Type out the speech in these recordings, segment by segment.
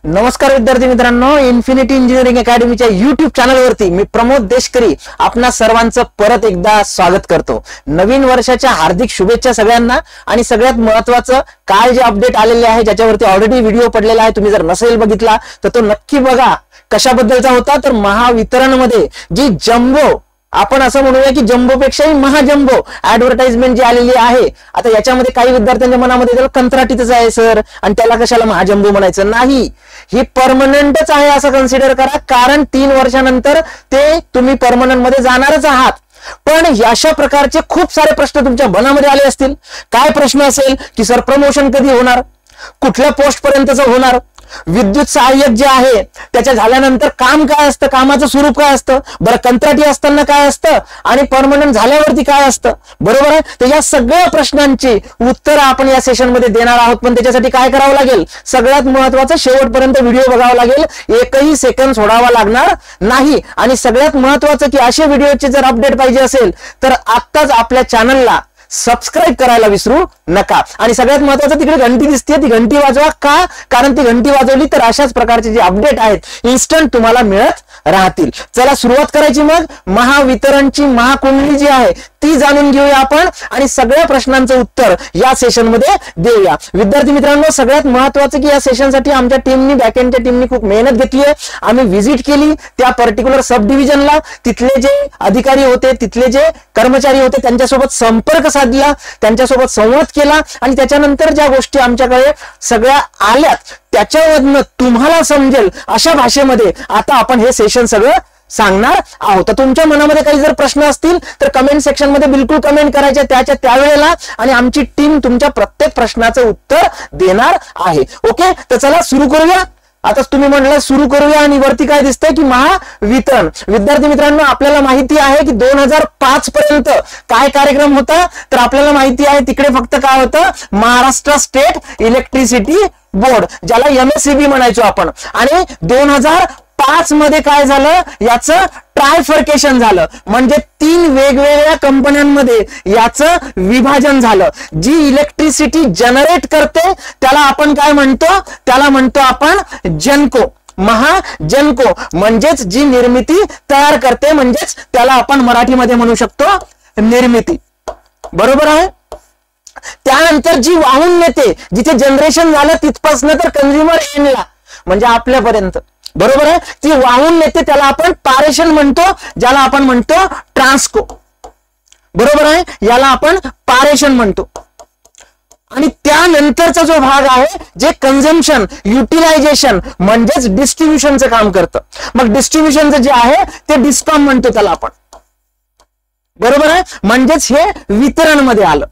नमस्कार विद्यार्थी मित्रांनो, इन्फिनिटी इंजिनिअरिंग अकॅडमीच्या YouTube चॅनलवरती मी प्रमोद देशकरी आपणा सर्वांचं परत एकदा स्वागत करतो। नवीन वर्षाच्या हार्दिक शुभेच्छा सगळ्यांना। आणि सगळ्यात महत्त्वाचं काय जे अपडेट आलेले आहे ज्याच्यावरती ऑलरेडी व्हिडिओ पडलेला आहे, तुम्ही जर नसेल बघितला तर तो नक्की बघा। कशाबद्दलचा होता तर महावितरण मध्ये जी जम्बो, आपण असं म्हणूया की जम्बो पेक्षाही महाजम्बो ऍडव्हर्टाइजमेंट जी आलेली आहे। आता याच्यामध्ये काही विद्यार्थ्यांच्या मनामध्ये त्याला कंत्राटीतच आहे सर, आणि त्याला कशाला महाजम्बो म्हणायचं नाही, ही परमनंटच आहे असं कन्सिडर करा, कारण 3 वर्षानंतर ते तुम्ही परमनंट मध्ये जाणारच आहात। पण अशा प्रकारचे खूप सारे प्रश्न तुमच्या मनामध्ये आले असतील। काय प्रश्न असेल की सर प्रमोशन कधी होणार, कुठल्या पोस्ट पर्यंतचं होणार, विद्युत सहाय्यक जे आहे त्याच्या झाल्यानंतर काम काय असतं, कामाचं स्वरूप काय असतं, बरं कंत्राटी असताना काय असतं आणि परमनंट झाल्यावरती काय असतं, बरोबर आहे। तर या सगळ्या प्रश्नांची उत्तरं आपण या सेशन मध्ये देणार आहोत। पण त्याच्यासाठी काय करावं लागेल, सगळ्यात महत्त्वाचं शेवटपर्यंत व्हिडिओ बघावा लागेल, एकही सेकंद सोडावा लागणार नाही। आणि सगळ्यात महत्त्वाचं की अशा व्हिडिओचे जर अपडेट पाहिजे असेल तर आत्ताच आपल्या चॅनलला सबस्क्राइब करायला विसरू नका। आणि सगळ्यात महत्त्वाचं तिकडे घंटी दिसते, ती घंटी वाजवा का, कारण ती घंटी वाजवली तर अशाच प्रकारचे जे अपडेट आहेत इन्स्टंट तुम्हाला मिळत राहतील। चला सुरुवात करायची मग। महावितरणची महाकुंडली जी आहे ती जाणून घेऊया आपण आणि सगळ्या प्रश्नांचं उत्तर या सेशन मध्ये देऊया। विद्यार्थी मित्रांनो, सगळ्यात महत्त्वाचं की या सेशनसाठी आमच्या टीमनी, बॅकएंडच्या टीमनी खूप मेहनत घेतली आहे। आम्ही व्हिजिट केली त्या पर्टिक्युलर सब डिव्हिजनला, तिथले जे अधिकारी होते, तिथले जे कर्मचारी होते त्यांच्यासोबत संपर्क साधला, त्यांच्यासोबत संवाद केला आणि त्याच्यानंतर ज्या गोष्टी आमच्याकडे सगळ्या आल्यात त्याच्यावरनं तुम्हाला समजेल अशा भाषेमध्ये आता आपण हे सेशन सगळं सांगणार आहोत। तर तुमच्या मनामध्ये काही जर प्रश्न असतील तर कमेंट सेक्शन मध्ये बिलकुल कमेंट करायचे त्यावेळेला, आणि आमची टीम तुमच्या प्रत्येक प्रश्नाचं उत्तर देणार आहे। ओके, तर चला सुरू करूया। आता तुम्ही म्हटलं सुरू करूया आणि वरती काय दिसतंय की महावितरण। विद्यार्थी मित्रांनो, आपल्याला माहिती आहे की 2005 पर्यंत काय कार्यक्रम होता, तर आपल्याला माहिती आहे तिकडे फक्त काय होतं, महाराष्ट्र स्टेट इलेक्ट्रिसिटी बोर्ड, ज्याला MSEB म्हणायचो आपण। आणि 2005 मध्ये काय झालं, याचं ट्रायफर्केशन झालं, म्हणजे 3 वेगवेगळ्या कंपन्यांमध्ये याचं विभाजन झालं। जी इलेक्ट्रिसिटी जनरेट करते त्याला आपण काय म्हणतो, त्याला म्हणतो आपण जेनको, महाजेनको, म्हणजेच जी निर्मिती तयार करते, म्हणजेच त्याला आपण मराठीमध्ये म्हणू शकतो निर्मिती, बरोबर आहे। त्यानंतर जी वाहून नेते, जिथे जनरेशन झालं तिथपासून तर कंझ्युमर एंडला म्हणजे आपल्यापर्यंत, बरोबर आहे, ती वाहून नेते त्याला आपण पारेषण म्हणतो, ज्याला आपण म्हणतो ट्रान्सको, बरोबर आहे, याला आपण पारेषण म्हणतो। आणि त्यानंतरचा जो भाग आहे जे कन्झम्पशन, युटिलायझेशन म्हणजेच डिस्ट्रीब्युशनचं काम करतं, मग डिस्ट्रीब्युशनचं जे आहे ते डिस्कॉम म्हणतो त्याला आपण, बरोबर आहे, म्हणजेच हे वितरण मध्ये आलं,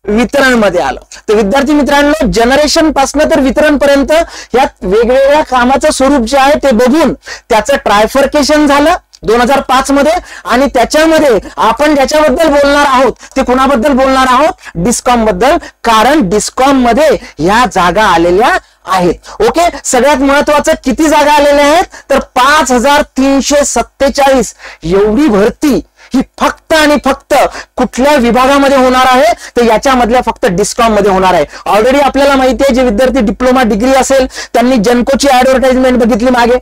वितरण मध्ये आलं। तर विद्यार्थी मित्रांनो, जनरेशन पासून तर वितरण पर्यंत या वेगवेगळ्या कामाचं स्वरूप जे आहे ते बघून त्याचं ट्रायफर्केशन झालं 2005 मध्ये। आणि त्याच्यामध्ये आपण ज्याच्याबद्दल बोलणार आहोत ते कुणाबद्दल बोलणार आहोत, डिस्कॉम बद्दल, कारण डिस्कॉम मध्ये ह्या जागा आलेल्या आहेत। ओके, सगळ्यात महत्वाचं किती जागा आलेल्या आहेत तर 5347 एवढी भरती ही फक्त आणि फक्त कुठल्या विभागामध्ये होणार आहे तर याच्यामधल्या फक्त डिस्कॉम मध्ये होणार आहे। ऑलरेडी आपल्याला माहिती आहे जे विद्यार्थी डिप्लोमा डिग्री असेल त्यांनी जेनकोची ऍडव्हर्टाइजमेंट बघितली मागे,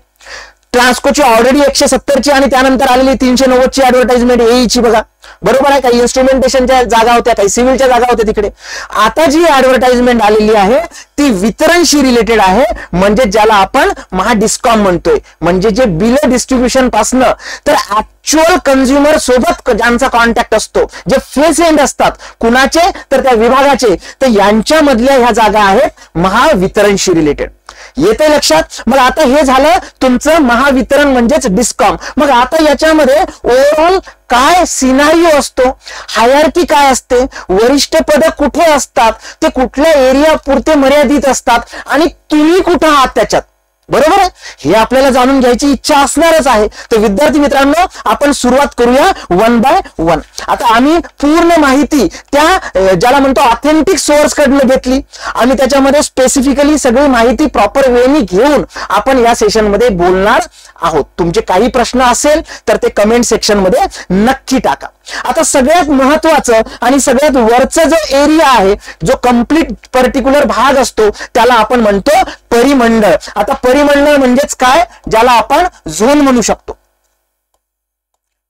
ट्रान्सकोची ऑलरेडी 170 ची आणि त्यानंतर आलेली 390 ची ऍडव्हर्टाइजमेंट येईची बघा, बरोबर आहे। काही इन्स्ट्रुमेंटेशनच्या जागा होत्या, काही सिव्हिलच्या जागा होत्या तिकडे। आता जी ऍडव्हर्टाइजमेंट आलेली आहे ती वितरणशी रिलेटेड आहे, म्हणजे ज्याला आपण महाडिस्कॉम म्हणतोय, म्हणजे जे बिल डिस्ट्रीब्युशन पासन तर ऍक्च्युअल कंझ्युमर सोबत ज्यांचा कॉन्टॅक्ट असतो, जे फेस एंड असतात कुणाचे तर त्या विभागाचे, तर यांच्यामधल्या ह्या जागा आहेत महावितरणशी रिलेटेड। येते लक्षात। मग आता हे झालं तुमचं महावितरण म्हणजेच डिस्कॉम। मग आता याच्यामध्ये ओव्हरऑल काय सिनारिओ असतो, हायरार्की काय असते, वरिष्ठ पद कुठे असतात, ते कुठल्या एरिया पुरते मर्यादित असतात आणि तुम्ही कुठे आहात त्याच्यात, बरोबर आहे, हे आपल्याला जाणून घ्यायची इच्छा असणारच आहे। तर विद्यार्थी मित्रांनो, आपण सुरुवात करूया 1 बाय 1। आता आम्ही पूर्ण माहिती त्या ज्याला म्हणतो ऑथेंटिक सोर्स कडून घेतली, आम्ही त्याच्यामध्ये स्पेसिफिकली सगळी माहिती प्रॉपर वेनी घेऊन आपण या सेशन मध्ये बोलणार आहोत। तुमचे काही प्रश्न असेल तर ते कमेंट सेक्शन मध्ये नक्की टाका। आता सगळ्यात महत्त्वाचं आणि सगळ्यात वरचा जो एरिया आहे, जो कंप्लीट पर्टिक्युलर भाग असतो, त्याला आपण म्हणतो परिमंडळ. आता परिमंडळ म्हणजेच काय, ज्याला आपण झोन म्हणू शकतो.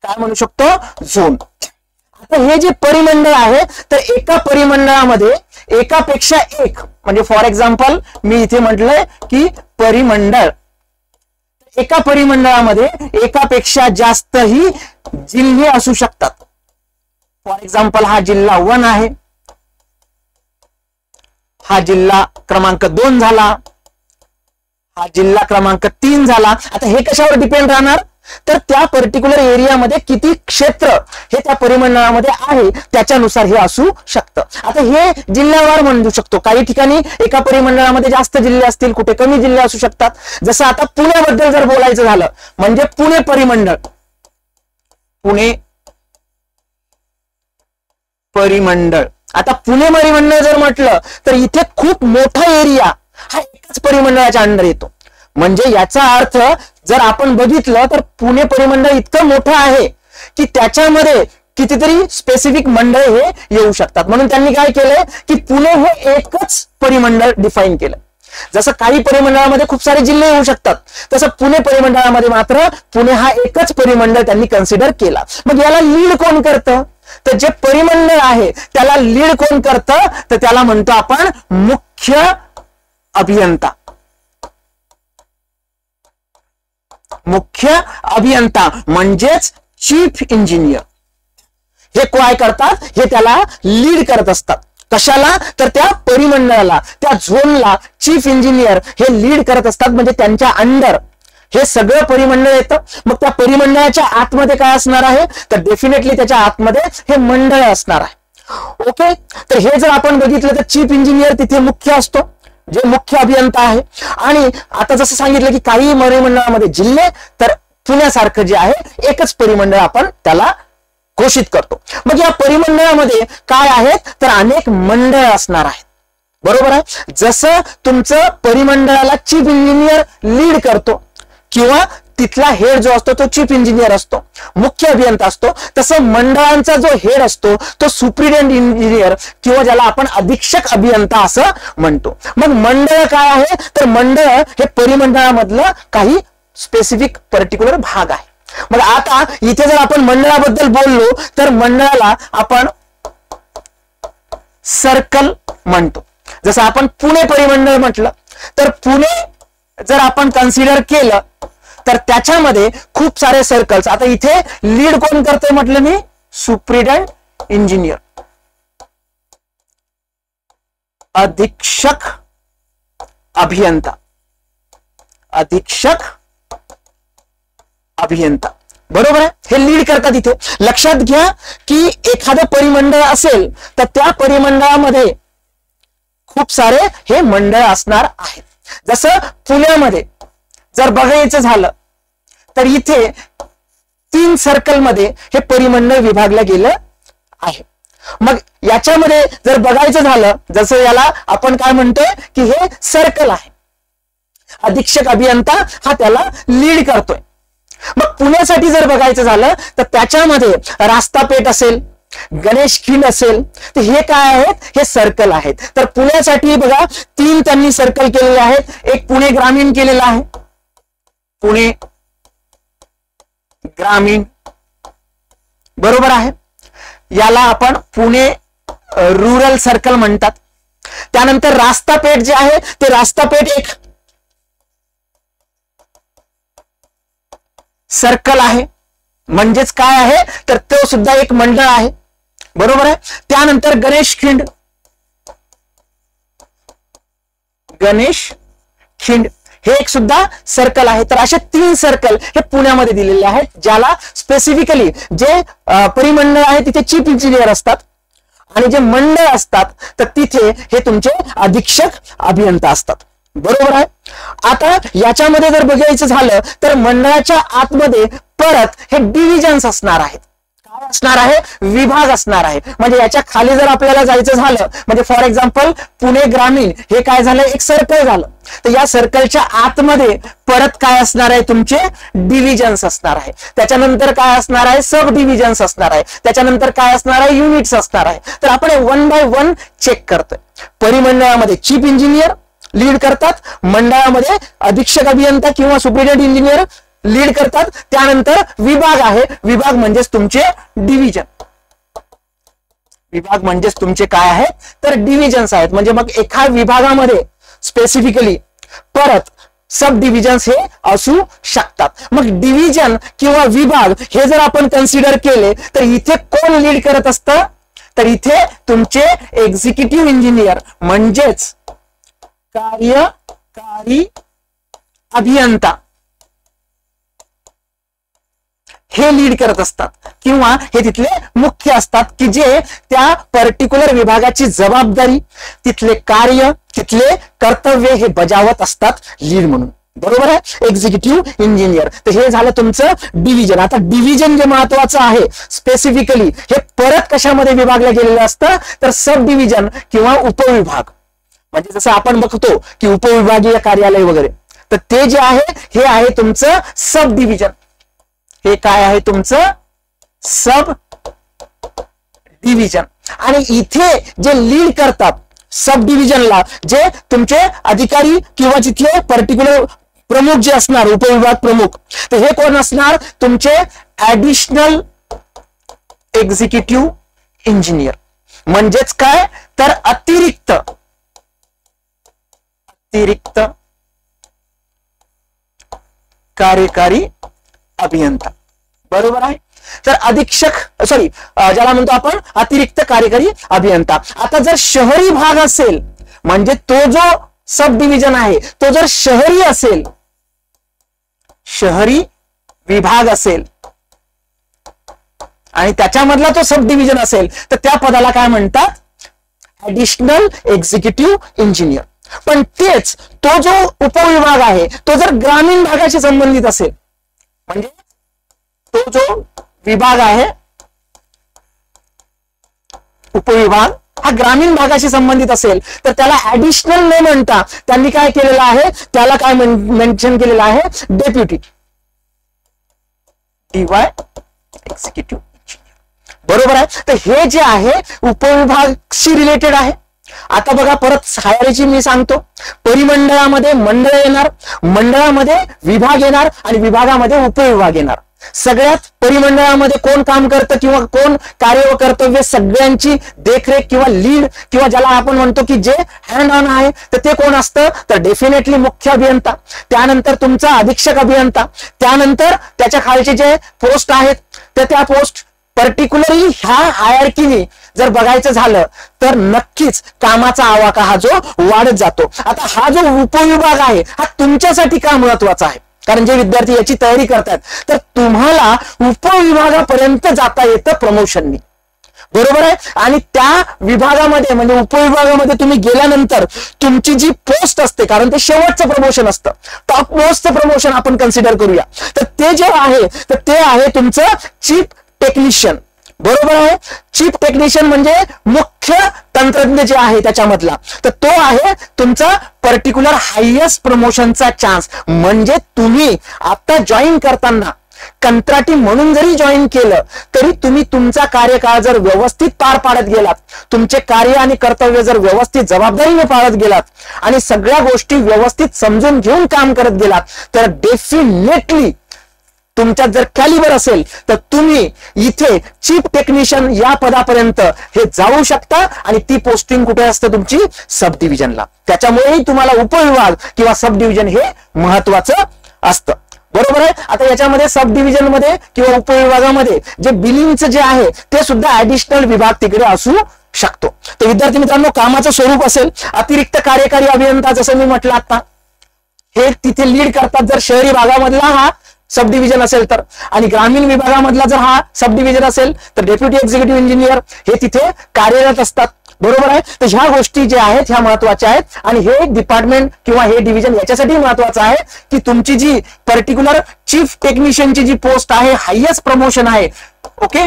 काय म्हणू शकतो, झोन. आता हे जे परिमंडळ आहे, तर एका परिमंडळामध्ये एकापेक्षा एक, म्हणजे फॉर एक्झाम्पल मी इथे म्हटलंय की परिमंडळ, एका परिमंडळामध्ये एकापेक्षा जास्तही जिल्हे असू शकतात. फॉर एक्झाम्पल हा जिल्हा 1 आहे, हा जिल्हा क्रमांक 2 झाला, हा जिल्हा क्रमांक 3 झाला. आता हे कशावर डिपेंड राहणार, तर त्या पर्टिक्युलर एरियामध्ये किती क्षेत्र हे त्या परिमंडळामध्ये आहे त्याच्यानुसार हे असू शकतं. आता हे जिल्ह्यावार म्हणू शकतो. काही ठिकाणी एका परिमंडळामध्ये जास्त जिल्हे असतील, कुठे कमी जिल्हे असू शकतात. जसं आता पुण्याबद्दल जर बोलायचं झालं, म्हणजे पुणे परिमंडळ, पुणे परिमंडळ. आता पुणे परिमंडळ जर म्हटलं तर इथे खूप मोठा एरिया हा एकाच परिमंडळाच्या अंडर येतो. म्हणजे याचा अर्थ जर आपण बघितलं तर पुणे परिमंडळ इतकं मोठं आहे की त्याच्यामध्ये कितीतरी स्पेसिफिक मंडळ हे येऊ शकतात. म्हणून त्यांनी काय केलंय की पुणे हे एकच परिमंडळ डिफाईन केलं. जसं काही परिमंडळामध्ये खूप सारे जिल्हे येऊ शकतात, तसं पुणे परिमंडळामध्ये मात्र पुणे हा एकच परिमंडळ त्यांनी कन्सिडर केला. मग याला लीड कोण करतं, तर जे परिमंडळ आहे त्याला लीड कोण करतं, तर त्याला म्हणतो आपण मुख्य अभियंता. मुख्य अभियंता म्हणजेच चीफ इंजिनियर. हे काय करतात, हे त्याला लीड करत असतात. कशाला, तर त्या परिमंडळाला, त्या झोनला चीफ इंजिनियर हे लीड करत असतात. म्हणजे त्यांच्या अंडर हे सगळं परिमंडळ येतं. मग त्या परिमंडळाच्या आतमध्ये काय असणार आहे, तर डेफिनेटली त्याच्या आतमध्ये हे मंडळ असणार आहे. ओके, तर हे जर आपण बघितलं तर चीफ इंजिनियर तिथे मुख्य असतो, जे मुख्य अभियंता आहे. आणि आता जसं सांगितलं की काही परिमंडळामध्ये जिल्हे, तर पुण्यासारखं जे आहे एकच परिमंडळ आपण त्याला घोषित करतो. मग या परिमंडळामध्ये काय आहेत, तर अनेक मंडळ असणार आहेत. बरोबर आहे. जसं तुमचं परिमंडळाला चीफ इंजिनियर लीड करतो किंवा तिथला हेड जो असतो तो चीफ इंजिनियर असतो, मुख्य अभियंता असतो, तसं मंडळांचा जो हेड असतो तो सुप्रिटेंडेंट इंजिनियर किंवा ज्याला आपण अधीक्षक अभियंता असं म्हणतो. मग मंडळ काय आहे, तर मंडळ हे परिमंडळामधलं काही स्पेसिफिक पर्टिक्युलर भाग आहे. मग आता इथे जर आपण मंडळाबद्दल बोललो तर मंडळाला आपण सर्कल म्हणतो. जसं आपण पुणे परिमंडळ म्हटलं तर पुणे जर आपण कन्सिडर केलं तर त्याच्यामध्ये खूप सारे सर्कल्स. आता इथे लीड कोण करतोय म्हटलं मी, सुप्रिटेंडेंट इंजिनियर, अधीक्षक अभियंता, अधीक्षक अभियंता. बरोबर आहे. हे लीड करतात. इथे लक्षात घ्या की एखादं परिमंडळ असेल तर त्या परिमंडळामध्ये खूप सारे हे मंडळ असणार आहेत. जसं पुण्यामध्ये जर बघायचं झालं तर इथे 3 सर्कलमध्ये हे परिमंडळ विभागलं गेलं आहे. मग याच्यामध्ये जर बघायचं झालं, जसं याला आपण काय म्हणतोय की हे सर्कल आहे, अधीक्षक अभियंता हा त्याला लीड करतोय. मग पुण्यासाठी जर बघायचं झालं तर त्याच्यामध्ये रास्तापेठ असेल, गणेश खिंड असेल, तर हे काय आहेत, हे सर्कल आहेत. तर पुण्यासाठी बघा 3 त्यांनी सर्कल केलेले आहेत. एक पुणे ग्रामीण केलेला आहे, पुणे ग्रामीण. बरोबर आहे. याला आपण पुणे रुरल सर्कल म्हणतात. त्यानंतर रास्तापेठ जे आहे ते रास्तापेठ एक सर्कल आहे, म्हणजेच काय आहे तर तो सुद्धा एक मंडळ आहे. बरोबर आहे. त्यानंतर गणेश खिंड, गणेश खिंड हे एक सुद्धा सर्कल आहे. तर असे 3 सर्कल हे पुण्यामध्ये दिलेले आहेत, ज्याला स्पेसिफिकली जे परिमंडळ आहे तिथे चीफ इंजिनियर असतात आणि जे मंडळ असतात तर तिथे हे तुमचे अधीक्षक अभियंता असतात. बरोबर आहे. आता याच्यामध्ये जर बघायचं झालं तर मंडळाच्या आतमध्ये परत हे डिव्हिजन्स असणार आहेत. काय असणार आहे, विभाग असणार आहे. म्हणजे याच्या खाली जर आपल्याला जायचं झालं, म्हणजे फॉर एक्झाम्पल पुणे ग्रामीण हे काय झालं, एक सर्कल झालं. तर या सर्कलच्या आतमध्ये परत काय असणार आहे, तुमचे डिव्हिजन्स असणार आहे. त्याच्यानंतर काय असणार आहे, सब डिव्हिजन्स असणार आहे. त्याच्यानंतर काय असणार आहे, युनिट्स असणार आहे. तर आपण 1 बाय 1 चेक करतोय. परिमंडळामध्ये चीफ इंजिनियर, लीड करतात, मंडळामध्ये अधीक्षक अभियंता किंवा सुपरिटेंडेंट इंजिनियर लीड करतात. त्यानंतर विभाग आहे, विभाग म्हणजेच तुमचे डिव्हिजन. विभाग म्हणजेच तुमचे काय आहेत तर डिव्हिजन्स आहेत. म्हणजे मग एका विभागामध्ये स्पेसिफिकली परत सब डिव्हिजन्स हे असू शकतात. मग डिव्हिजन किंवा विभाग हे जर आपण कन्सिडर केले तर इथे कोण लीड करत असतं तर इथे तुमचे एक्झिक्युटिव्ह इंजिनियर म्हणजेच कार्यकारी अभियंता हे लीड करत असतात किंवा हे तिथले मुख्य असतात की जे त्या पर्टिक्युलर विभागाची जबाबदारी, तिथले कार्य, तिथले कर्तव्य हे बजावत असतात लीड म्हणून. बरोबर आहे, एक्झिक्युटिव्ह इंजिनियर. तर हे झालं तुमचं डिव्हिजन. आता डिव्हिजन जे महत्वाचं आहे स्पेसिफिकली हे परत कशामध्ये विभागलं गेलेलं असतं तर सब डिव्हिजन किंवा उपविभाग. म्हणजे जसं आपण बघतो की उपविभागीय कार्यालय वगैरे, तर ते जे आहे हे आहे तुमचं सब डिव्हिजन. हे काय आहे तुमचं सब डिव्हिजन. आणि इथे जे लीड करतात सब डिव्हिजनला जे तुमचे अधिकारी किंवा तिथले पर्टिक्युलर प्रमुख जे असणार उपविभाग प्रमुख, तर हे कोण असणार तुमचे ऍडिशनल एक्झिक्युटिव्ह इंजिनियर. म्हणजेच काय तर अतिरिक्त कार्यकारी अभियंता. बरोबर आहे. तर अधीक्षक ज्याला म्हणतो आपण अतिरिक्त कार्यकारी अभियंता. आता जर शहरी भाग असेल म्हणजे तो जो सब डिव्हिजन आहे तो जर शहरी असेल, शहरी विभाग असेल आणि त्याच्यामधला तो सब डिव्हिजन असेल तर त्या पदाला काय म्हणतात ऍडिशनल एक्झिक्युटिव्ह इंजिनियर. पण तेच तो जो उपविभाग आहे तो जर ग्रामीण भागाशी संबंधित असेल, म्हणजे तो जो विभाग आहे उपविभाग हा ग्रामीण भागाशी संबंधित असेल तर त्याला ऍडिशनल न म्हणता त्यांनी काय केलेलं आहे त्याला काय मेन्शन केलेलं आहे डेप्युटी डीवाय एक्झिक्युटिव्ह इंजिनियर. बरोबर आहे. तर हे जे आहे उपविभागशी रिलेटेड आहे. आता बघा परत हायरार्की मी सांगतो. परिमंडळामध्ये मंडळ येणार, मंडळामध्ये विभाग येणार आणि विभागामध्ये उपविभाग येणार. सगळ्यात परिमंडळामध्ये कोण काम करतं किंवा कोण कार्य व कर्तव्य सगळ्यांची देखरेख किंवा लीड किंवा ज्याला आपण म्हणतो की जे हँड ऑन आहे तर ते कोण असतं तर डेफिनेटली मुख्य अभियंता, त्यानंतर तुमचा अधीक्षक अभियंता, त्यानंतर त्याच्या खालचे जे पोस्ट आहेत तर त्या पोस्ट पर्टिक्युलरली ह्या हायरार्कीने जर बघायचं झालं तर नक्कीच कामाचा आवाका हा जो वाढत जातो. आता हा जो उपविभाग आहे हा तुमच्यासाठी का महत्वाचा आहे कारण जे विद्यार्थी याची तयारी करतात तर तुम्हाला उपविभागापर्यंत जाता येतं प्रमोशननी. बरोबर आहे. आणि त्या विभागामध्ये म्हणजे उपविभागामध्ये तुम्ही गेल्यानंतर तुमची जी पोस्ट असते कारण ते शेवटचं प्रमोशन असतं, टॉप मोस्टचं प्रमोशन आपण कन्सिडर करूया, तर ते जे आहे तर ते आहे तुमचं चीफ टेक्निशियन. बरोबर आहे. चीफ टेक्निशियन म्हणजे मुख्य तंत्रज्ञ जे आहे त्याच्यामधला, तर तो आहे तुमचा पर्टिक्युलर हायएस्ट प्रमोशनचा चान्स. म्हणजे तुम्ही आता जॉईन करताना कंत्राटी म्हणून जरी जॉईन केलं तरी तुम्ही तुमचा कार्यकाळ जर व्यवस्थित पार पाडत गेलात, तुमचे कार्य आणि कर्तव्य जर व्यवस्थित जबाबदारीने पाळत गेलात आणि सगळ्या गोष्टी व्यवस्थित समजून घेऊन काम करत गेलात तर डेफिनेटली तुमच्यात जर कॅलिबर असेल तर तुम्ही इथे चीफ टेक्निशियन या पदापर्यंत हे जाऊ शकता आणि ती पोस्टिंग कुठे असते तुमची सब डिव्हिजनला. त्याच्यामुळेही तुम्हाला उपविभाग किंवा सब डिव्हिजन हे महत्वाचं असतं. बरोबर आहे. आता याच्यामध्ये सब डिव्हिजन मध्ये किंवा उपविभागामध्ये जे बिलिंगचं जे आहे ते सुद्धा ऍडिशनल विभाग तिकडे असू शकतो. तर विद्यार्थी मित्रांनो कामाचं स्वरूप असेल अतिरिक्त कार्यकारी अभियंता जसं मी म्हटलं आता हे तिथे लीड करतात जर शहरी भागामधला हा सब डिव्हिजन असेल तर, आणि ग्रामीण विभागामधला जर हा सब डिव्हिजन असेल तर डेप्युटी एक्झिक्युटिव्ह इंजिनियर हे तिथे कार्यरत असतात. बरोबर आहे. तर ह्या गोष्टी ज्या आहेत ह्या महत्वाच्या आहेत आणि हे डिपार्टमेंट किंवा हे डिव्हिजन याच्यासाठी महत्वाचं आहे की तुमची जी पर्टिक्युलर चीफ टेक्निशियनची जी पोस्ट आहे हायएस्ट प्रमोशन आहे ओके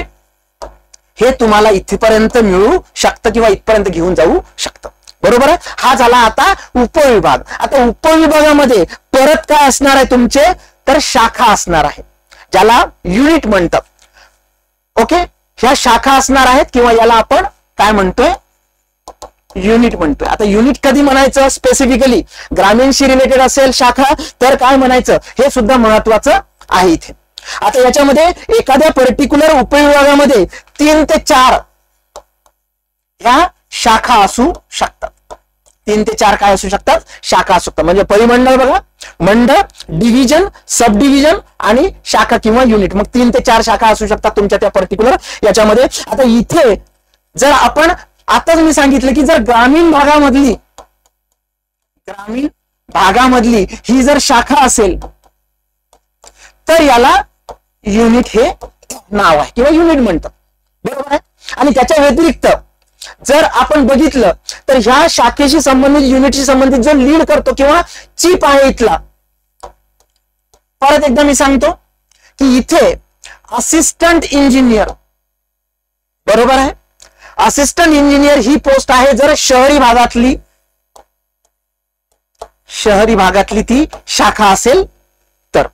हे तुम्हाला इथपर्यंत मिळू शकतं किंवा इथपर्यंत घेऊन जाऊ शकतं. बरोबर आहे. हा झाला आता उपविभाग. आता उपविभागामध्ये परत काय असणार आहे तुमचे तर शाखा असणार आहे ज्याला युनिट म्हणतात. ओके ह्या शाखा असणार आहेत किंवा याला आपण काय म्हणतोय युनिट म्हणतोय. आता युनिट कधी म्हणायचं, स्पेसिफिकली ग्रामीणशी रिलेटेड असेल शाखा तर काय म्हणायचं हे सुद्धा महत्वाचं आहे इथे. आता याच्यामध्ये एखाद्या पर्टिक्युलर उपविभागामध्ये 3 ते 4 ह्या शाखा असू शकतात. 3 ते 4 काय असू शकतात, शाखा असू शकतात. म्हणजे परिमंडळ बघा, मंडळ, डिव्हिजन, सब डिव्हिजन आणि शाखा किंवा युनिट. मग 3 ते 4 शाखा असू शकतात तुमच्या त्या पर्टिक्युलर याच्यामध्ये. आता इथे जर आपण आताच मी सांगितलं की जर ग्रामीण भागामधली ही जर शाखा असेल तर याला युनिट हे नाव आहे किंवा युनिट म्हणतात. बरोबर आहे. आणि त्याच्या व्यतिरिक्त जर आपण बघितलं तर ह्या शाखेशी संबंधित, युनिटशी संबंधित जो लीड करतो किंवा चीफ आहे इथला, परत एकदा मी सांगतो की इथे असिस्टंट इंजिनियर, बरोबर आहे, असिस्टंट इंजिनियर ही पोस्ट आहे जर शहरी भागातली ती शाखा असेल तर.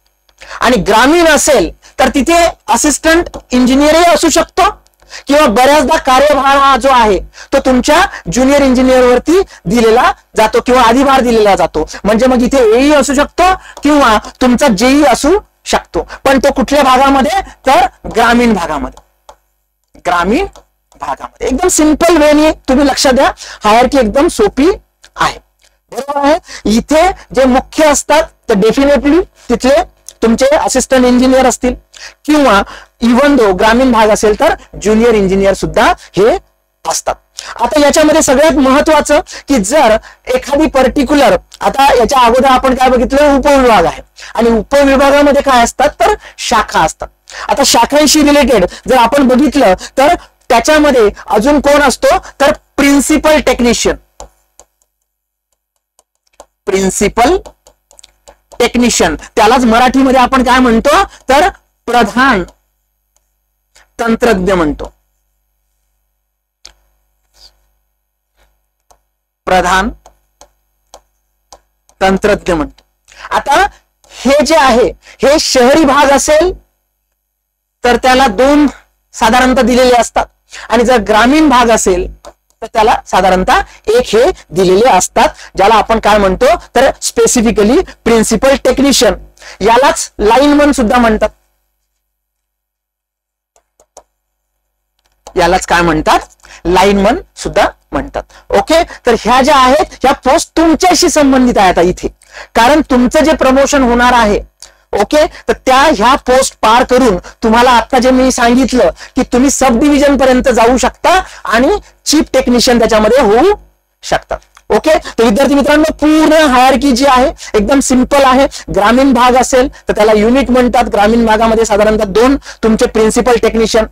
आणि ग्रामीण असेल तर तिथे असिस्टंट इंजिनियरही असू शकतो किंवा बऱ्याचदा कार्यभार हा जो आहे तो तुमच्या ज्युनियर इंजिनियर वरती दिलेला जातो किंवा अधिभार दिलेला जातो. म्हणजे मग इथे एई असू शकतो किंवा तुमचा जेई असू शकतो. पण तो कुठल्या भागामध्ये, तर ग्रामीण भागामध्ये. एकदम सिंपल वेने तुम्ही लक्षात द्या, हायरार्की एकदम सोपी आहे. बरोबर आहे. इथे जे मुख्य असतात तर डेफिनेटली तिथले तुमचे असिस्टंट इंजिनियर असतील किंवा इव्हन दो ग्रामीण भाग असेल तर ज्युनियर इंजिनियर सुद्धा हे असतात. आता याच्यामध्ये सगळ्यात महत्वाचं की जर एखादी पर्टिक्युलर, आता याच्या अगोदर आपण काय बघितलं, उपविभाग आहे आणि उपविभागामध्ये काय असतात तर शाखा असतात. आता शाखांशी रिलेटेड जर आपण बघितलं तर त्याच्यामध्ये अजून कोण असतो तर प्रिन्सिपल टेक्निशियन, त्यालाच मराठीमध्ये आपण काय म्हणतो तर प्रधान तंत्रज्ञ म्हणतो. आता हे जे आहे हे शहरी भाग असेल तर त्याला 2 साधारणतः दिलेले असतात आणि जर ग्रामीण भाग असेल तर त्याला साधारणतः 1 हे दिलेले असतात, ज्याला आपण काय म्हणतो तर स्पेसिफिकली प्रिन्सिपल टेक्निशियन. यालाच लाईनमन सुद्धा म्हणतात. लाईनमन सुद्धा म्हणतात. ओके. तर ह्या ज्या आहेत ह्या पोस्ट तुमच्याशी संबंधित आहेत इथे, कारण तुमचं जे प्रमोशन होणार आहे, ओके, तर ह्या पोस्ट पार करून तुम्हाला आता जे मी सांगितलं की तुम्ही सब डिव्हिजन पर्यंत जाऊ शकता आणि चीफ टेक्निशियन त्याच्यामध्ये होऊ शकतात. ओके. तर विद्यार्थी मित्रांनो, पूर्ण हायरार्की जी आहे एकदम सिंपल आहे. ग्रामीण भाग असेल तर त्याला युनिट म्हणतात. ग्रामीण भागामध्ये साधारणतः 2 तुमचे प्रिन्सिपल टेक्निशियन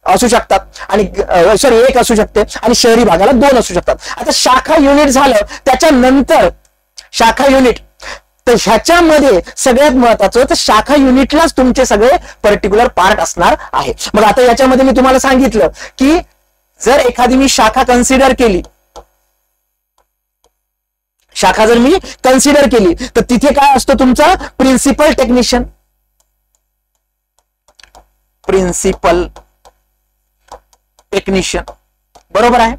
असू शकतात आणि 1 असू शकते आणि शहरी भागाला 2 असू शकतात. आता शाखा युनिट झालं, त्याच्यानंतर शाखा युनिट, तर ह्याच्यामध्ये सगळ्यात महत्वाचं तर शाखा युनिटलाच तुमचे सगळे पर्टिक्युलर पार्ट असणार आहे. मग आता याच्यामध्ये मी तुम्हाला सांगितलं की जर एखादी मी शाखा कन्सिडर केली, तर तिथे काय असतो तुमचा प्रिन्सिपल टेक्निशियन, बरोबर आहे.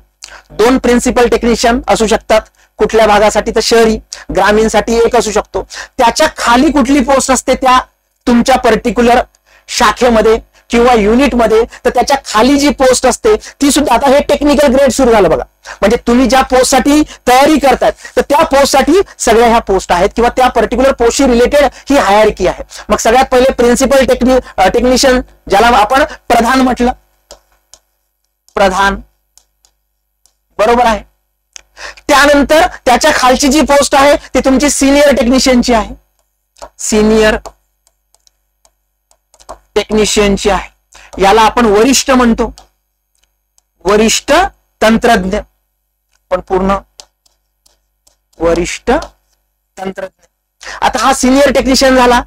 2 प्रिन्सिपल टेक्निशियन असू शकतात. कुठल्या भागासाठी तर शहरी, ग्रामीणसाठी 1 असू शकतो. त्याच्या खाली कुठली पोस्ट असते त्या तुमच्या पर्टिक्युलर शाखेमध्ये किंवा युनिटमध्ये, तर त्याच्या खाली जी पोस्ट असते ती सुद्धा, आता हे टेक्निकल ग्रेड सुरू झालं बघा, म्हणजे तुम्ही ज्या पोस्टसाठी तयारी करतायत तर त्या पोस्टसाठी सगळ्या ह्या पोस्ट आहेत किंवा त्या पर्टिक्युलर पोस्टशी रिलेटेड ही हायरार्की आहे. मग सगळ्यात पहिले प्रिन्सिपल टेक्निशियन, ज्याला आपण प्रधान म्हटलं, बरोबर आहे. त्यानंतर त्याच्या खालची जी पोस्ट आहे ती तुमची सिनियर टेक्निशियनची आहे. याला आपण वरिष्ठ म्हणतो, वरिष्ठ तंत्रज्ञ, पण पूर्ण वरिष्ठ तंत्रज्ञ. आता हा सिनियर टेक्निशियन झाला.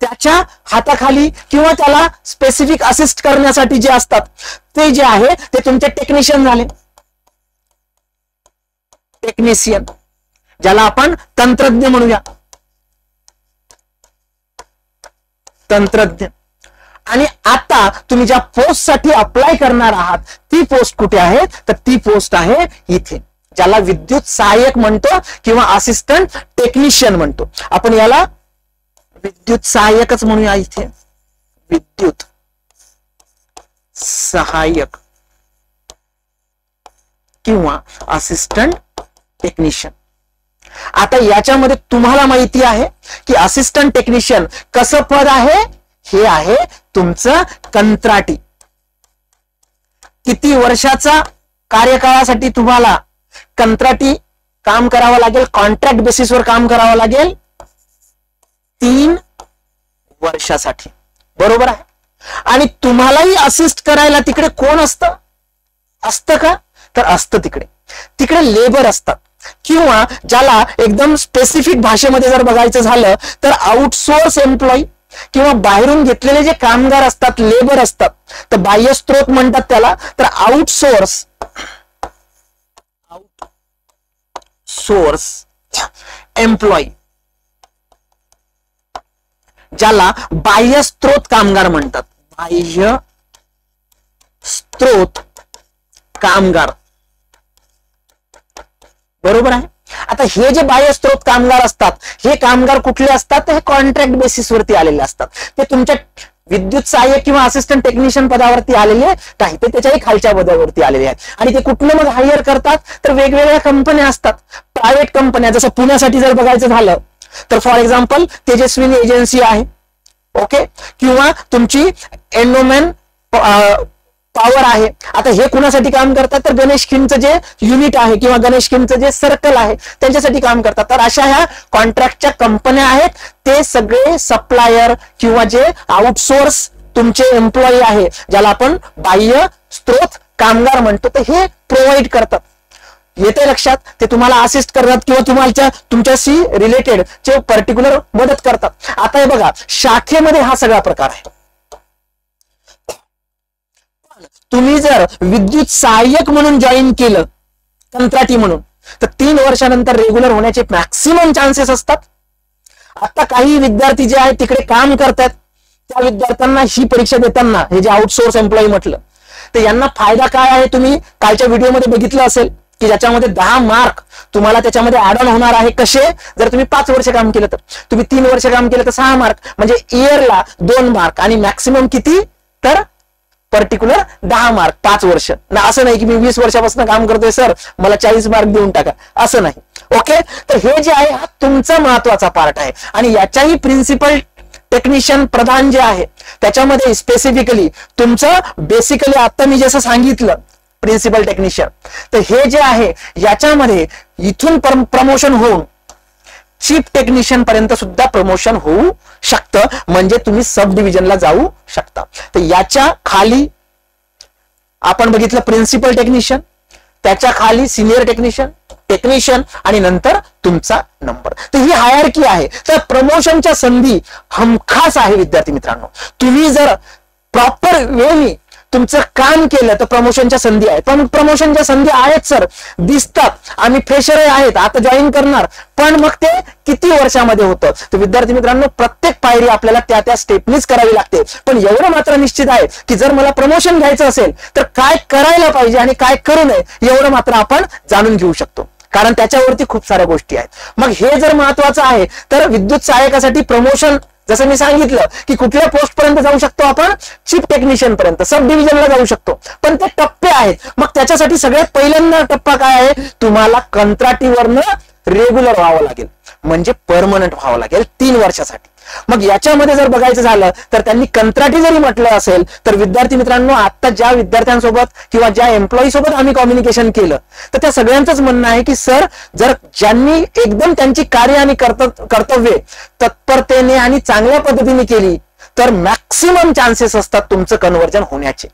त्याच्या हाताखाली किंवा त्याला स्पेसिफिक असिस्ट करण्यासाठी जे असतात ते जे आहे ते तुमचे टेक्निशियन झाले, टेक्निशियन, ज्याला आपण तंत्रज्ञ म्हणूया, तंत्रज्ञ. आणि आता तुम्ही ज्या पोस्ट साठी अप्लाय करणार आहात ती पोस्ट कुठे आहे तर ती पोस्ट आहे इथे, ज्याला विद्युत सहाय्यक म्हणतो किंवा असिस्टंट टेक्निशियन म्हणतो. आपण याला विद्युत सहाय्यकच म्हणूया इथे, विद्युत सहाय्यक किंवा असिस्टंट टेक्निशियन. आता याच्यामध्ये तुम्हाला माहिती आहे की असिस्टंट टेक्निशियन कसं पद आहे, हे आहे तुमचं कंत्राटी. किती वर्षाचा कार्यकाळासाठी तुम्हाला कंत्राटी काम करावं लागेल, कॉन्ट्रॅक्ट बेसिसवर काम करावं लागेल, 3 वर्षासाठी. बरोबर आहे. आणि तुम्हालाही असिस्ट करायला तिकडे कोण असतं का, तर असतं तिकडे लेबर असतात, किंवा ज्याला एकदम स्पेसिफिक भाषेमध्ये जर बघायचं झालं तर आउटसोर्स एम्प्लॉई किंवा बाहेरून घेतलेले जे कामगार असतात, लेबर असतात, तर बाह्य स्त्रोत म्हणतात त्याला. तर आउटसोर्स एम्प्लॉई, ज्याला बाह्य स्त्रोत कामगार म्हणतात, बाह्य स्त्रोत कामगार. बरोबर आहे. आता हे जे बाह्य स्त्रोत कामगार असतात, हे कामगार कुठले असतात, हे कॉन्ट्रॅक्ट बेसिसवरती आलेले असतात. ते तुमच्या विद्युत सहाय्यक किंवा असिस्टंट टेक्निशियन पदावरती आलेले नाही, ते त्याच्याही खालच्या पदावरती आलेले आहेत. आणि ते कुठलं मग हायर करतात, तर वेगवेगळ्या कंपन्या असतात, प्रायव्हेट कंपन्या. जसं पुण्यासाठी जर बघायचं झालं तर फॉर एक्झाम्पल तेजस्विनी एजन्सी आहे, ओके, किंवा तुमची एंडोमेन पॉवर आहे. आता हे कुणासाठी काम करतात, तर गणेश खिमचं जे युनिट आहे किंवा गणेश खिमचं जे सर्कल आहे त्यांच्यासाठी काम करतात. तर अशा ह्या कॉन्ट्रॅक्टच्या कंपन्या आहेत. ते सगळे सप्लायर किंवा जे आउटसोर्स तुमचे एम्प्लॉई आहे, ज्याला आपण बाह्य स्त्रोत कामगार म्हणतो, तर हे प्रोव्हाइड करतात. येते लक्षात. ते तुम्हाला असिस्ट करतात किंवा तुमच्याशी रिलेटेड जे पर्टिक्युलर मदत करतात. आता हे बघा, शाखेमध्ये हा सगळा प्रकार आहे. तुम्ही जर विद्युत सहाय्यक म्हणून जॉईन केलं, कंत्राटी म्हणून, तर 3 वर्षानंतर रेग्युलर होण्याचे मॅक्सिमम चान्सेस असतात. आता काही विद्यार्थी जे आहेत तिकडे काम करतात, त्या विद्यार्थ्यांना ही परीक्षा देताना, हे जे आउटसोर्स एम्प्लॉई म्हटलं, तर यांना फायदा काय आहे, तुम्ही कालच्या व्हिडिओमध्ये बघितलं असेल की ज्याच्यामध्ये 10 मार्क तुम्हाला त्याच्यामध्ये ऍड ऑन होणार आहे. कसे, जर तुम्ही 5 वर्ष काम केलं तर, तुम्ही 3 वर्ष काम केलं तर 6 मार्क, म्हणजे इयरला 2 मार्क, आणि मॅक्सिमम किती, तर पर्टिक्युलर 10 मार्क 5 वर्ष. ना असं नाही की मी 20 वर्षापासून काम करतोय सर, मला 40 मार्क देऊन टाका, असं नाही. ओके. तर हे जे आहे हा तुमचा महत्वाचा पार्ट आहे. आणि याच्याही प्रिन्सिपल टेक्निशियन प्रधान जे आहे त्याच्यामध्ये स्पेसिफिकली तुमचं बेसिकली आता मी जसं सांगितलं प्रिन्सिपल टेक्निशियन, तर हे जे आहे याच्यामध्ये इथून प्रमोशन होऊन चीफ टेक्निशियन पर्यंत सुद्धा प्रमोशन होऊ शकतं. म्हणजे तुम्ही सब डिव्हिजनला जाऊ शकता. तर याच्या खाली आपण बघितलं प्रिन्सिपल टेक्निशियन, त्याच्या खाली सिनियर टेक्निशियन आणि नंतर तुमचा नंबर. तर ही हायरार्की आहे. तर प्रमोशनच्या संधी हमखास आहे विद्यार्थी मित्रांनो. तुम्ही जर प्रॉपर वेळी तुमचं काम केलं तर प्रमोशनच्या संधी आहेत. पण प्रमोशनच्या संधी आहेत सर, दिसतात, आम्ही फ्रेशर आहेत, आता जॉईन करणार, पण मग ते किती वर्षामध्ये होतं. तर विद्यार्थी मित्रांनो, प्रत्येक पायरी आपल्याला त्या स्टेपनीच करावी लागते. पण एवढं मात्र निश्चित आहे की जर मला प्रमोशन घ्यायचं असेल तर काय करायला पाहिजे आणि काय करू नये एवढं मात्र आपण जाणून घेऊ शकतो, कारण त्याच्यावरती खूप साऱ्या गोष्टी आहेत. मग हे जर महत्वाचं आहे तर विद्युत सहाय्यकासाठी प्रमोशन, जसं मी सांगितलं की कुठल्या पोस्ट पर्यंत जाऊ शकतो आपण, चीफ टेक्निशियन पर्यंत, सब डिव्हिजनला जाऊ शकतो. पण ते टप्पे आहेत. मग त्याच्यासाठी सगळ्यात पहिल्यांदा टप्पा काय आहे, तुम्हाला कंत्राटीवरनं रेग्युलर व्हावं लागेल, म्हणजे परमनंट व्हावं लागेल 3 वर्षासाठी. मग याच्यामध्ये जर बघायचं झालं तर त्यांनी कंत्राटी जरी म्हटलं असेल तर विद्यार्थी मित्रांनो, आता ज्या विद्यार्थ्यांसोबत किंवा ज्या एम्प्लॉई सोबत आम्ही कम्युनिकेशन केलं तर त्या सगळ्यांचंच म्हणणं आहे की सर, जर ज्यांनी एकदम त्यांची कार्य आणि कर्तव्ये तत्परतेने आणि चांगल्या पद्धतीने केली तर मॅक्सिमम चान्सेस असतात तुमचं कन्व्हर्जन होण्याचे.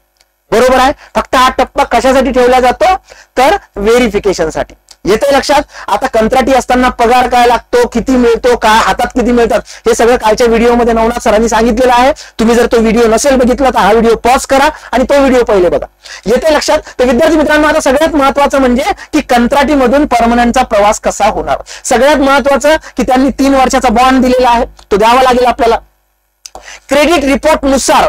बरोबर आहे. फक्त हा टप्पा कशासाठी ठेवला जातो, तर व्हेरिफिकेशनसाठी. येते लक्षात. आता कंत्राटी असताना पगार काय लागतो, किती मिळतो, काय हातात किती मिळतात, हे सगळं कालच्या व्हिडिओमध्ये नवनाथ सरांनी सांगितलेलं आहे. तुम्ही जर तो व्हिडिओ नसेल बघितला तर हा व्हिडिओ पॉज करा आणि तो व्हिडिओ पहिले बघा. येते लक्षात. तर विद्यार्थी मित्रांनो, आता सगळ्यात महत्वाचं म्हणजे की कंत्राटीमधून परमनंटचा प्रवास कसा होणार. सगळ्यात महत्वाचं की त्यांनी 3 वर्षाचा बॉन्ड दिलेला आहे, तो द्यावा लागेल आपल्याला. क्रेडिट रिपोर्ट नुसार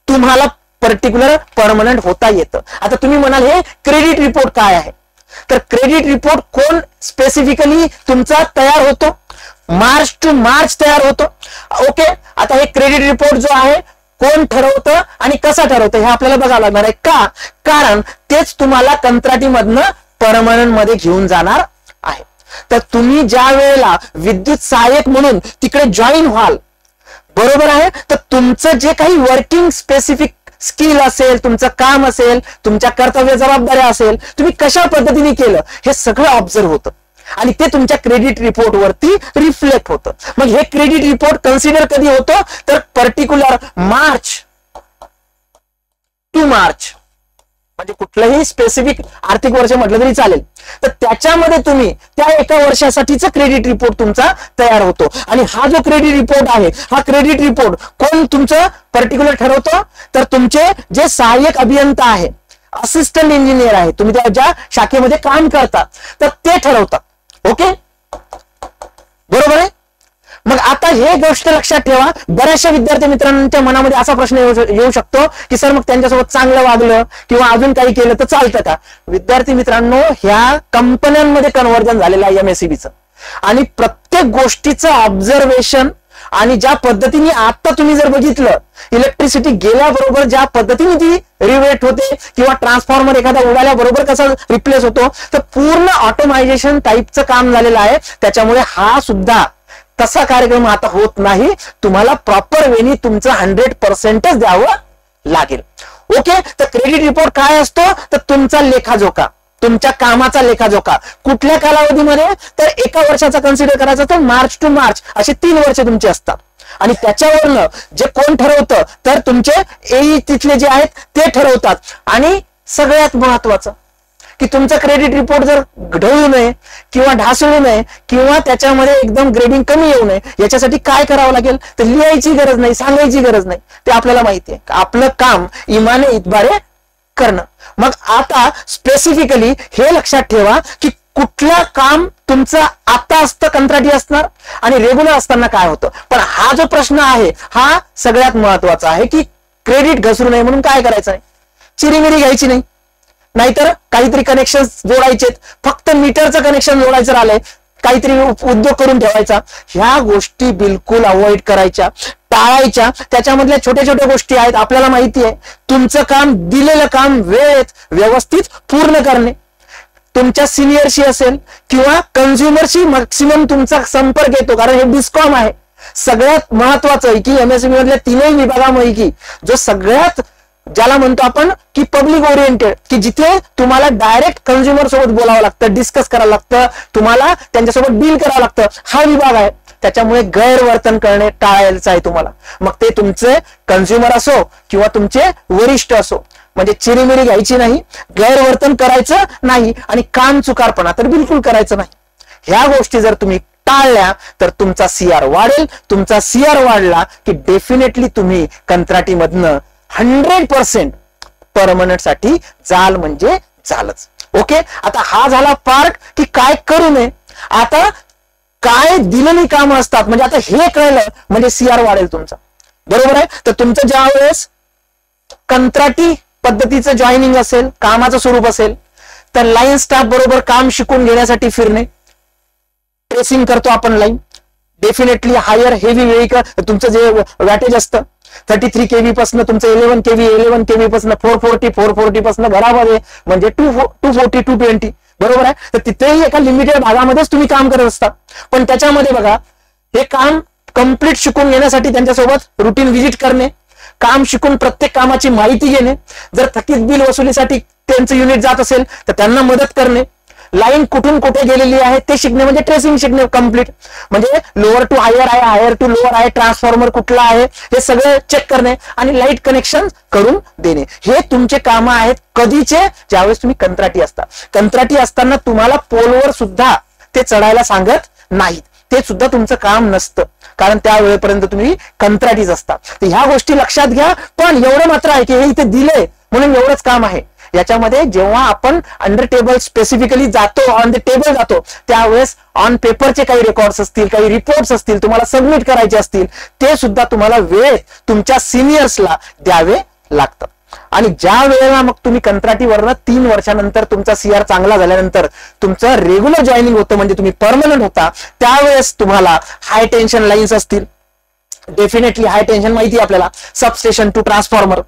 तुम्हाला पर्टिक्युलर परमनंट होता येतं. आता तुम्ही म्हणाल हे क्रेडिट रिपोर्ट काय आहे, तर क्रेडिट रिपोर्ट कोण स्पेसिफिकली तुमचा तयार होतो? मार्च टू मार्च तयार होतो. ओके, आता हे क्रेडिट रिपोर्ट जो आहे कोण ठरवतं आणि कसा ठरवतं हे आपल्याला बघावं लागणार आहे. का? कारण तेच तुम्हाला कंत्राटीमधनं परमनंट मध्ये घेऊन जाणार आहे. तर तुम्ही ज्या वेळेला विद्युत सहाय्यक म्हणून तिकडे जॉईन व्हाल, बरोबर आहे, तर तुमचं जे काही वर्किंग स्पेसिफिक स्किल असेल, तुमचं काम असेल, तुमच्या कर्तव्य जबाबदाऱ्या असेल, तुम्ही कशा पद्धतीने केलं हे सगळं ऑब्झर्व होतं आणि ते तुमच्या क्रेडिट रिपोर्ट वरती रिफ्लेक्ट होतं. मग हे क्रेडिट रिपोर्ट कन्सिडर कधी होतं? तर पर्टिक्युलर मार्च टू मार्च, म्हणजे कुठलंही स्पेसिफिक आर्थिक वर्ष म्हटलं तरी चालेल, तर त्याच्यामध्ये तुम्ही त्या एका वर्षासाठीचा क्रेडिट रिपोर्ट तुमचा तयार होतो. आणि हा जो क्रेडिट रिपोर्ट आहे, हा क्रेडिट रिपोर्ट कोण तुमचं पर्टिक्युलर ठरवतो? तर तुमचे जे सहाय्यक अभियंता आहे, असिस्टंट इंजिनियर आहे, तुम्ही त्या ज्या शाखेमध्ये काम करता, तर ते ठरवतात. ओके, बरोबर आहे. मग आता हे गोष्ट लक्षात ठेवा. बऱ्याचशा विद्यार्थी मित्रांच्या मनामध्ये असा प्रश्न येऊ शकतो की सर मग त्यांच्यासोबत चांगलं वागलं किंवा अजून काही केलं तर चालतं का? विद्यार्थी मित्रांनो, ह्या कंपन्यांमध्ये कन्व्हर्जन झालेलं आहे MSEBचं आणि प्रत्येक गोष्टीचं ऑब्झर्वेशन आणि ज्या पद्धतीने आता तुम्ही जर बघितलं, इलेक्ट्रिसिटी गेल्याबरोबर ज्या पद्धतीने ती रिवेट होते किंवा ट्रान्सफॉर्मर एखादा उडाल्याबरोबर कसा रिप्लेस होतो, तर पूर्ण ऑटोमायझेशन टाईपचं काम झालेलं आहे. त्याच्यामुळे हा सुद्धा तसा कार्यक्रम आता होत नाही. तुम्हाला प्रॉपर वेनी तुमचं 100% द्यावं लागेल. ओके, तर क्रेडिट रिपोर्ट काय असतो? तर तुमचा लेखाजोखा, तुमच्या कामाचा लेखाजोखा कुठल्या कालावधीमध्ये? तर एका वर्षाचा कन्सिडर करायचा, तर मार्च टू मार्च असे 3 वर्ष तुमचे असतात. आणि त्याच्यावरनं जे कोण ठरवतं? तर तुमचे एई तिथले जे आहेत ते ठरवतात. आणि सगळ्यात महत्वाचं की तुमचा क्रेडिट रिपोर्ट जर ढळू नये किंवा ढासळू नये किंवा त्याच्यामध्ये एकदम ग्रेडिंग कमी येऊ नये, याच्यासाठी काय करावं लागेल? तर लिहायची गरज नाही, सांगायची गरज नाही, ते आपल्याला माहिती आहे. आपलं काम इमाने इतबारे करणं. मग आता स्पेसिफिकली हे लक्षात ठेवा की कुठलं काम तुमचं आता असतं कंत्राटी असणार आणि रेग्युलर असताना काय होतं. पण हा जो प्रश्न आहे हा सगळ्यात महत्वाचा आहे की क्रेडिट घसरू नये म्हणून काय करायचं नाही? चिरीमिरी घ्यायची नाही, नाहीतर काहीतरी कनेक्शन जोडायचे, फक्त मीटरचं कनेक्शन जोडायचं राहिलंय, काहीतरी उद्योग करून ठेवायचा. ह्या गोष्टी बिलकुल अवॉइड करायच्या, टाळायच्या. त्याच्यामधल्या छोट्या छोट्या गोष्टी आहेत, आपल्याला माहिती आहे. तुमचं काम, दिलेलं काम वेळेत व्यवस्थित पूर्ण करणे, तुमच्या सिनियरशी असेल किंवा कन्झ्युमरशी मॅक्सिमम तुमचा संपर्क येतो, कारण हे डिस्कॉम आहे. सगळ्यात महत्वाचं आहे की MSEB मधल्या 3 विभागांपैकी जो सगळ्यात ज्याला म्हणतो आपण की पब्लिक ओरिएंटेड, की जिथे तुम्हाला डायरेक्ट कन्झ्युमर सोबत बोलावं लागतं, डिस्कस करावं लागतं, तुम्हाला त्यांच्यासोबत डील करावं लागतं, हा विभाग आहे. त्याच्यामुळे गैरवर्तन करणे टाळायचं आहे तुम्हाला. मग ते तुमचे कन्झ्युमर असो किंवा तुमचे वरिष्ठ असो, म्हणजे चिरीमिरी घ्यायची नाही, गैरवर्तन करायचं नाही आणि काम चुकारपणा तर बिलकुल करायचं नाही. ह्या गोष्टी जर तुम्ही टाळल्या तर तुमचा CR वाढेल. तुमचा CR वाढला की डेफिनेटली तुम्ही कंत्राटीमधनं 100% परमनंट साठी जाल म्हणजे झालंच. ओके, आता हा झाला पार्ट की काय करू नये. आता काय दिलेली कामं असतात, म्हणजे आता हे कळलं म्हणजे CR वाढेल तुमचा, बरोबर आहे. तर तुमचं ज्या वेळेस कंत्राटी पद्धतीचं जॉईनिंग असेल, कामाचं स्वरूप असेल, तर लाईन स्टाफ बरोबर काम शिकून घेण्यासाठी फिरणे, ट्रेसिंग करतो आपण line, definitely higher heavy vehicle तुमचं जे वॅटेज असतं 33 kV पासून तुमचं 11 kV पासून 440 पासून घरामध्ये म्हणजे 240 220, बरोबर आहे. तर तिथेही एका लिमिटेड भागामध्येच तुम्ही काम करत असता. पण त्याच्यामध्ये बघा, हे काम कम्प्लीट शिकून घेण्यासाठी त्यांच्यासोबत रुटीन व्हिजिट करणे, काम शिकून प्रत्येक कामाची माहिती घेणे, जर थकीत बिल वसुलीसाठी त्यांचं युनिट जात असेल तर त्यांना मदत करणे, लाईन कुठून कुठे गेलेली आहे ते शिकणे, म्हणजे ट्रेसिंग शिकणे कम्प्लीट, म्हणजे लोअर टू हायर आहे, हायर टू लोअर आहे, ट्रान्सफॉर्मर कुठला आहे हे सगळं चेक करणे आणि लाईट कनेक्शन करून देणे. हे तुमचे काम आहेत कधीचे? ज्यावेळेस तुम्ही कंत्राटी असता. कंत्राटी असताना तुम्हाला पोलवर सुद्धा ते चढायला सांगत नाहीत, ते सुद्धा तुमचं काम नसतं, कारण त्या वेळेपर्यंत तुम्ही कंत्राटीच असता. तर ह्या गोष्टी लक्षात घ्या. पण एवढं मात्र आहे की हे इथे दिलंय म्हणून एवढंच काम आहे. याच्यामध्ये जेव्हा आपण अंडर टेबल स्पेसिफिकली जातो, ऑन द टेबल जातो, त्यावेळेस ऑन पेपरचे काही रेकॉर्ड्स असतील, काही रिपोर्ट्स असतील, तुम्हाला सबमिट करायचे असतील, ते सुद्धा तुम्हाला वेळेत तुमच्या सिनियर्सला द्यावे लागतात. आणि ज्या वेळेला मग तुम्ही कंत्राटीवरनं 3 वर्षानंतर तुमचा सीआर चांगला झाल्यानंतर तुमचं रेग्युलर जॉईनिंग होतं, म्हणजे तुम्ही परमनंट होता, त्यावेळेस तुम्हाला हाय टेन्शन लाईन्स असतील, डेफिनेटली हाय टेन्शन माहिती आहे आपल्याला, सबस्टेशन टू ट्रान्सफॉर्मर,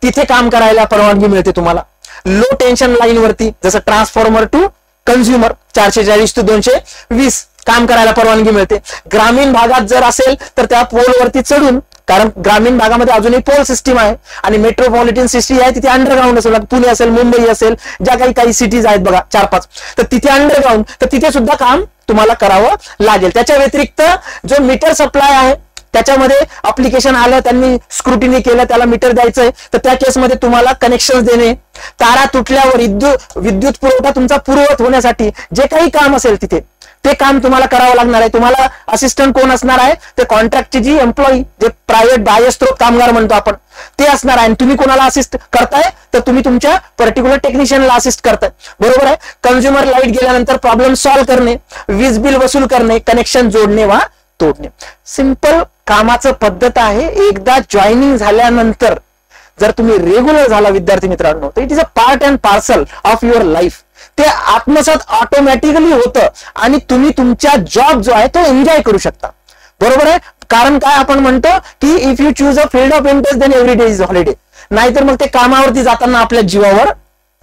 तिथे काम करायला परवानगी मिळते तुम्हाला. लो टेन्शन लाईन वरती जसं ट्रान्सफॉर्मर टू कन्झ्युमर 440 ते 220 काम करायला परवानगी मिळते. ग्रामीण भागात जर असेल तर त्या पोलवरती चढून, कारण ग्रामीण भागामध्ये अजूनही पोल सिस्टीम आहे आणि मेट्रोपॉलिटन सिटी आहे, तिथे अंडरग्राऊंड असेल, पुणे असेल, मुंबई असेल, ज्या काही सिटीज आहेत बघा 4-5, तर तिथे अंडरग्राऊंड, तर तिथे सुद्धा काम तुम्हाला करावं लागेल. त्याच्या व्यतिरिक्त जो मीटर सप्लाय आहे त्याच्यामध्ये अप्लिकेशन आलं, त्यांनी स्क्रुटिनी केलं, त्याला मीटर द्यायचंय, तर त्या केसमध्ये तुम्हाला कनेक्शन देणे, तारा तुटल्यावर विद्युत पुरवठा तुमचा पूर्ववत होण्यासाठी जे काही काम असेल तिथे ते काम तुम्हाला करावं लागणार आहे. तुम्हाला असिस्टंट कोण असणार आहे, ते कॉन्ट्रॅक्टची जी एम्प्लॉई, जे प्रायव्हेट बाह्यस्त्रोत कामगार म्हणतो आपण, ते असणार आहे. आणि तुम्ही कोणाला असिस्ट करताय, तर तुम्ही तुमच्या पर्टिक्युलर टेक्निशियनला असिस्ट करताय, बरोबर आहे. कन्झ्युमर लाईट गेल्यानंतर प्रॉब्लेम सॉल्व्ह करणे, वीज बिल वसूल करणे, कनेक्शन जोडणे वा तोडणे, सिंपल कामाचं पद्धत आहे. एकदा जॉईनिंग झाल्यानंतर जर तुम्ही रेग्युलर झाला विद्यार्थी मित्रांनो, तर it is a part and parcel of your life. ते आत्मसात ऑटोमॅटिकली होतं आणि तुम्ही तुमचा जॉब जो आहे तो एन्जॉय करू शकता, बरोबर आहे. कारण काय आपण म्हणतो की if you choose a field of interest then every day is holiday, नाहीतर मग ते कामावरती जाताना आपल्या जीवावर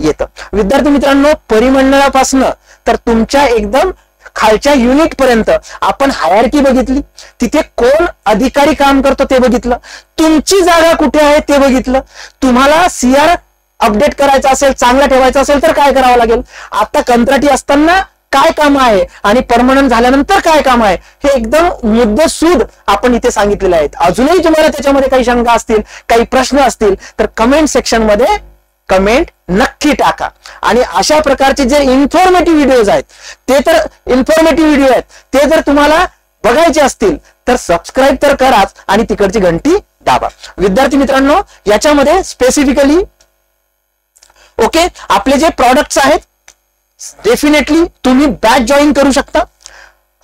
येतं. विद्यार्थी मित्रांनो, परिमंडळापासून तर तुमच्या एकदम खालच्या युनिट पर्यंत आपण हायरार्की बघितली, तिथे कोण अधिकारी काम करतो ते बघितलं, तुमची जागा कुठे आहे ते बघितलं. तुम्हाला सीआर अपडेट करायचा असेल, चांगला ठेवायचा असेल तर काय करावं लागेल, आता कंत्राटी असताना काय काम आहे आणि परमनंट झाल्यानंतर काय काम आहे, हे एकदम मुद्देसूद आपण इथे सांगितलेले आहेत. अजूनही तुम्हाला त्याच्यामध्ये काही शंका असतील, काही प्रश्न असतील तर कमेंट सेक्शन मध्ये कमेंट नक्की टाका. आणि अशा प्रकारचे जे इन्फॉर्मेटिव्ह व्हिडिओज आहेत, ते तर इन्फॉर्मेटिव्ह व्हिडिओ आहेत, ते जर तुम्हाला बघायचे असतील तर सबस्क्राईब तर कराच आणि तिकडची घंटी दाबा. विद्यार्थी मित्रांनो, याच्यामध्ये स्पेसिफिकली ओके आपले जे प्रॉडक्ट्स आहेत, डेफिनेटली तुम्ही बॅच जॉईन करू शकता.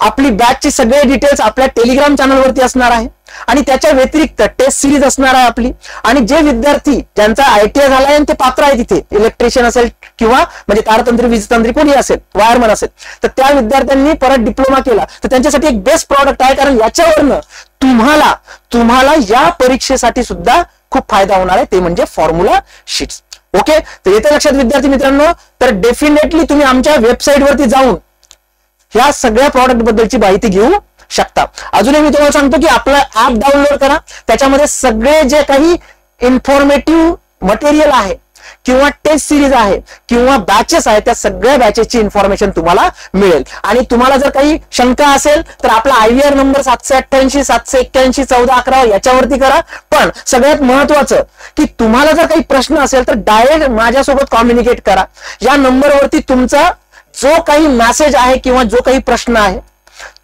आपली बॅचचे सगळे डिटेल्स आपल्या टेलिग्राम चॅनलवरती असणार आहे आणि त्याच्या व्यतिरिक्त टेस्ट सिरीज असणार आहे आपली. आणि जे विद्यार्थी ज्यांचा ITI झालाय आणि ते पात्र आहे, तिथे इलेक्ट्रिशियन असेल किंवा म्हणजे तारतंत्री वीजतंत्री कोणी असेल, वायरमन असेल, तर त्या विद्यार्थ्यांनी परत डिप्लोमा केला तर त्यांच्यासाठी एक बेस्ट प्रॉडक्ट आहे, कारण याच्यावरनं तुम्हाला या परीक्षेसाठी सुद्धा खूप फायदा होणार आहे, ते म्हणजे फॉर्म्युला शीट्स. ओके, तर येत्या लक्षात विद्यार्थी मित्रांनो, तर डेफिनेटली तुम्ही आमच्या वेबसाईटवरती जाऊन ह्या सगळ्या प्रॉडक्ट बद्दलची माहिती घेऊ शकता. अजूनही मी तुम्हाला सांगतो की आपलं ऍप डाउनलोड करा, त्याच्यामध्ये सगळे जे काही इन्फॉर्मेटिव्ह मटेरियल आहे किंवा टेस्ट सिरीज आहे किंवा बॅचेस आहेत, त्या सगळ्या बॅचेसची इन्फॉर्मेशन तुम्हाला मिळेल. आणि तुम्हाला जर काही शंका असेल तर आपला IVR नंबर 788 781 1411 याच्यावरती करा. पण सगळ्यात महत्वाचं की तुम्हाला जर काही प्रश्न असेल तर डायरेक्ट माझ्यासोबत कम्युनिकेट करा. या नंबरवरती तुमचा जो काही मेसेज आहे किंवा जो काही प्रश्न आहे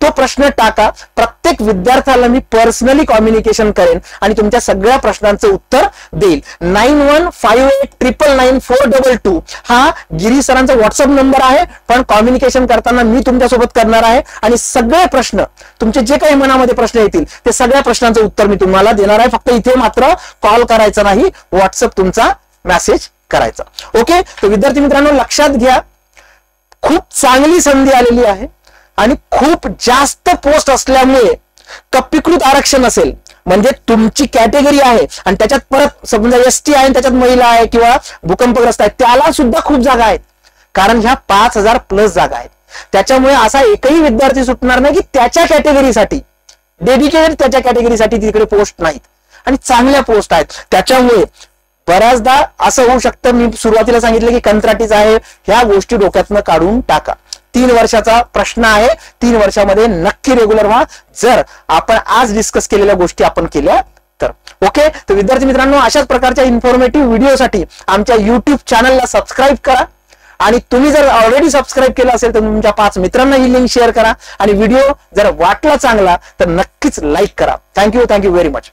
तो प्रश्न टाका. प्रत्येक विद्यार्थ्याला मी पर्सनली कम्युनिकेशन करेन आणि तुमच्या सगळ्या प्रश्नांचं उत्तर देईल. 9158999422 हा गिरी सरांचा व्हॉट्सअप नंबर आहे. पण कम्युनिकेशन करताना मी तुमच्यासोबत करणार आहे आणि सगळे प्रश्न, तुमचे जे काही मनामध्ये प्रश्न येतील ते सगळ्या प्रश्नांचं उत्तर मी तुम्हाला देणार आहे. फक्त इथे मात्र कॉल करायचा नाही, व्हॉट्सअप तुमचा मेसेज करायचा. ओके, तर विद्यार्थी मित्रांनो लक्षात घ्या, खूप चांगली संधी आलेली आहे आणि खूप जास्त पोस्ट असल्यामुळे कप्पीकृत आरक्षण असेल, म्हणजे तुमची कॅटेगरी आहे आणि त्याच्यात परत समजा ST आहे, त्याच्यात महिला आहे किंवा भूकंपग्रस्त आहे, त्याला सुद्धा खूप जागा आहेत, कारण ह्या 5000 प्लस जागा आहेत. त्याच्यामुळे असा एकही विद्यार्थी सुटणार नाही की त्याच्या कॅटेगरीसाठी डेडिकेटेड त्याच्या कॅटेगरीसाठी तिकडे पोस्ट नाहीत आणि चांगल्या पोस्ट आहेत. त्याच्यामुळे बऱ्याचदा असं होऊ शकतं, मी सुरुवातीला सांगितलं की कंत्राटीच आहे, ह्या गोष्टी डोक्यातनं काढून टाका. 3 वर्षाचा प्रश्न आहे, 3 वर्षामध्ये नक्की रेग्युलर व्हा जर आपण आज डिस्कस केलेल्या गोष्टी आपण केल्या तर. ओके, तर विद्यार्थी मित्रांनो अशाच प्रकारच्या इन्फॉर्मेटिव्ह व्हिडिओसाठी आमच्या YouTube चॅनलला सबस्क्राईब करा आणि तुम्ही जर ऑलरेडी सबस्क्राईब केलं असेल तर तुमच्या 5 मित्रांना ही लिंक शेअर करा आणि व्हिडिओ जर वाटला चांगला तर नक्कीच लाईक करा. Thank you very much.